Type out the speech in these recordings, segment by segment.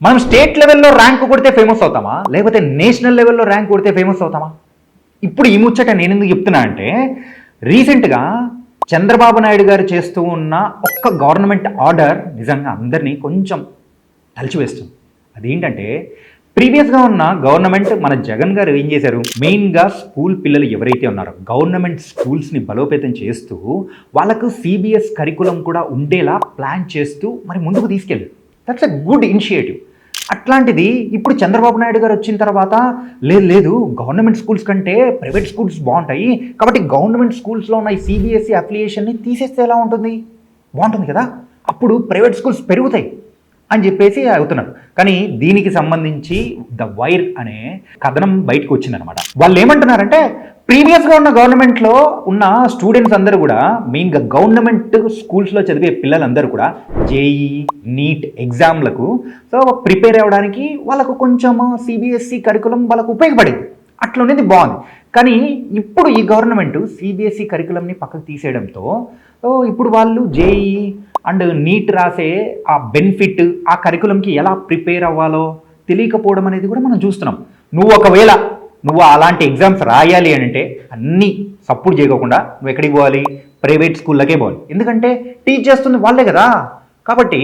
మనం స్టేట్ లెవెల్లో ర్యాంక్ కొడితే ఫేమస్ అవుతామా, లేకపోతే నేషనల్ లెవెల్లో ర్యాంక్ కొడితే ఫేమస్ అవుతామా? ఇప్పుడు ఈ ముచ్చట నేను ఎందుకు చెప్తున్నా అంటే, రీసెంట్గా చంద్రబాబు నాయుడు గారు చేస్తూ ఉన్న ఒక్క గవర్నమెంట్ ఆర్డర్ నిజంగా అందరినీ కొంచెం కలిచివేస్తుంది. అదేంటంటే, ప్రీవియస్గా ఉన్న గవర్నమెంట్ మన జగన్ గారు ఏం చేశారు, మెయిన్గా స్కూల్ పిల్లలు ఎవరైతే ఉన్నారో గవర్నమెంట్ స్కూల్స్ని బలోపేతం చేస్తూ వాళ్ళకు సిబిఎస్ కరికులం కూడా ఉండేలా ప్లాన్ చేస్తూ మరి ముందుకు తీసుకెళ్ళారు. That's a good initiative. అట్లాంటిది ఇప్పుడు చంద్రబాబు నాయుడు గారు వచ్చిన తర్వాత లేదు లేదు గవర్నమెంట్ స్కూల్స్ కంటే ప్రైవేట్ స్కూల్స్ బాగుంటాయి, కాబట్టి గవర్నమెంట్ స్కూల్స్లో ఉన్న ఈ సిబిఎస్ఈ అఫిలియేషన్ని తీసేస్తే ఎలా ఉంటుంది, బాగుంటుంది కదా, అప్పుడు ప్రైవేట్ స్కూల్స్ పెరుగుతాయి అని చెప్పేసి అవుతున్నారు. కానీ దీనికి సంబంధించి ద వైర్ అనే కథనం బయటకు వచ్చిందనమాట. వాళ్ళు ఏమంటున్నారంటే, ప్రీవియస్గా ఉన్న గవర్నమెంట్లో ఉన్న స్టూడెంట్స్ అందరూ కూడా మెయిన్గా గవర్నమెంట్ స్కూల్స్లో చదివే పిల్లలందరూ కూడా జేఈ నీట్ ఎగ్జామ్లకు సో ప్రిపేర్ అవ్వడానికి వాళ్ళకు కొంచెం సిబిఎస్ఈ కరికులం వాళ్ళకు ఉపయోగపడేది, అట్లా ఉండేది బాగుంది. కానీ ఇప్పుడు ఈ గవర్నమెంట్ సిబిఎస్ఈ కరికులంని పక్కకు తీసేయడంతో ఇప్పుడు వాళ్ళు జేఈ అండ్ నీట్ రాసే ఆ బెనిఫిట్ ఆ కరికులంకి ఎలా ప్రిపేర్ అవ్వాలో తెలియకపోవడం అనేది కూడా మనం చూస్తున్నాం. నువ్వు అలాంటి ఎగ్జామ్స్ రాయాలి అని అంటే అన్నీ సపోర్ట్ చేయకుండా నువ్వు ఎక్కడికి పోవాలి, ప్రైవేట్ స్కూళ్ళకే పోవాలి, ఎందుకంటే టీచ్ చేస్తుంది వాళ్ళే కదా. కాబట్టి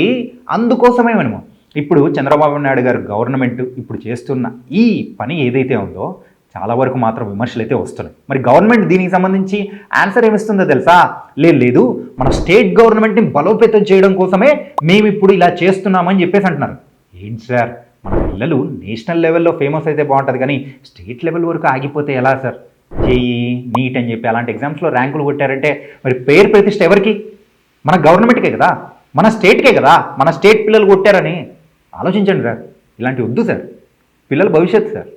అందుకోసమే మనము ఇప్పుడు చంద్రబాబు నాయుడు గారు గవర్నమెంట్ ఇప్పుడు చేస్తున్న ఈ పని ఏదైతే ఉందో చాలా వరకు మాత్రం విమర్శలు అయితే వస్తున్నాయి. మరి గవర్నమెంట్ దీనికి సంబంధించి ఆన్సర్ ఏమిస్తుందో తెలుసా, లేదు మన స్టేట్ గవర్నమెంట్ని బలోపేతం చేయడం కోసమే మేము ఇప్పుడు ఇలా చేస్తున్నామని చెప్పేసి అంటున్నారు. ఏంటి సార్, మన పిల్లలు నేషనల్ లెవెల్లో ఫేమస్ అయితే బాగుంటుంది, కానీ స్టేట్ లెవెల్ వరకు ఆగిపోతే ఎలా సార్? జేఈ నీట్ అని చెప్పి అలాంటి ఎగ్జామ్స్లో ర్యాంకులు కొట్టారంటే మరి పేరు ప్రతిష్ట ఎవరికి? మన గవర్నమెంట్కే కదా, మన స్టేట్కే కదా, మన స్టేట్ పిల్లలు కొట్టారని ఆలోచించండి సార్. ఇలాంటివి వద్దు సార్, పిల్లల భవిష్యత్తు సార్.